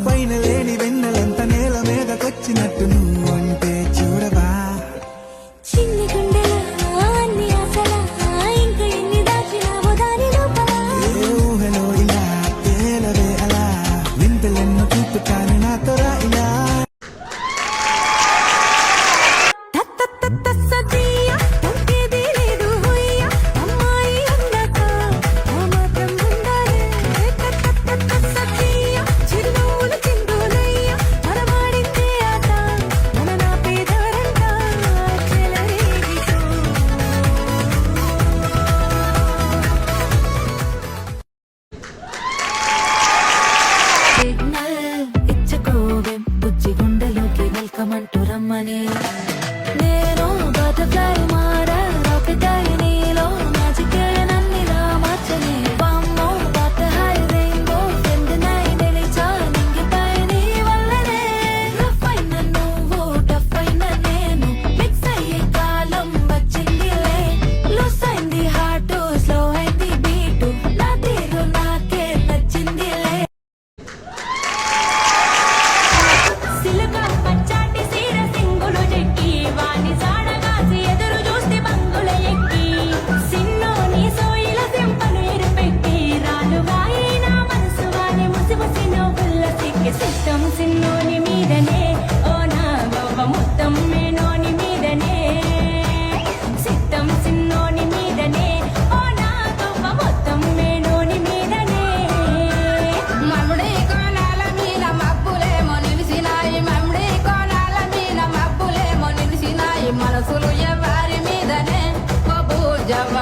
పైన లేని వెన్నెలంత నేల మీదకొచ్చినట్టు నువ్వు అంటే చూడవా చిన్ని గుండెలా అన్ని ఆశలా ఇంకా ఎన్ని దాచినావో దాని లోపల ఏ ఊహలో ఇలా తేలవే అలా వింతలెన్నో చూపుతాను నాతో రా ఇలా సతియా తగ్గేది లేదు హుయ్యా అమ్మాయి అన్నాక ఆ మాత్రం ఉండాలి సతియా చిరునవ్వులు చిందులయ్యా మనవాడిందే ఆట మన నా పేదవరంట చెలరేగితో సిగ్నల్ ఇచ్చుకోవే బుజ్జి గుండెలోకి వెల్కమ్ అంటూ రమ్మని నేను బటర్ఫ్లై మారా రాకెట్ అయి నీలో మ్యాజిక్ నన్నిలా మార్చని వామ్మో వాటర్ హై రెయిన్బో ఫ్రెండ్ నై నిలిచా నింగిపై నీ వల్లనే రఫ్ అయిన నువ్వు టఫ్ అయిన నేను మిక్స్ అయ్యే కాలం వచ్చిందిలే లూస్ అయింది హార్ట్ స్లో అయింది బీటు నా తీరు నాకే నచ్చిందిలే సిలుక పచ్చాటి సీర సింగులు చెక్కి వాణి సాడగాసి ఎదురు చూస్తే బంగుల ఎక్కి సిన్నోని సోయిల సింపను ఎరుపెక్కి రాలుగాయి నా మనసు వాని ముసి ముసి నవ్వుల సిక్కి సిస్టం సిన్నోని మీదనే ఓ నా గవ్వ మొత్తం మేనోని మీదనే సిస్టం సిన్నోని మీదనే ఓ నా గవ్వ మొత్తం మేనోని మీదనే మమ్ముడి కోణాల మీద మబ్బులేమో నిలిసినాయి మమ్ముడి కోణాల మీద మబ్బులేమో నిలిసినాయి మనసులు ఎవరి మీదనే ఓ భూజవ్వ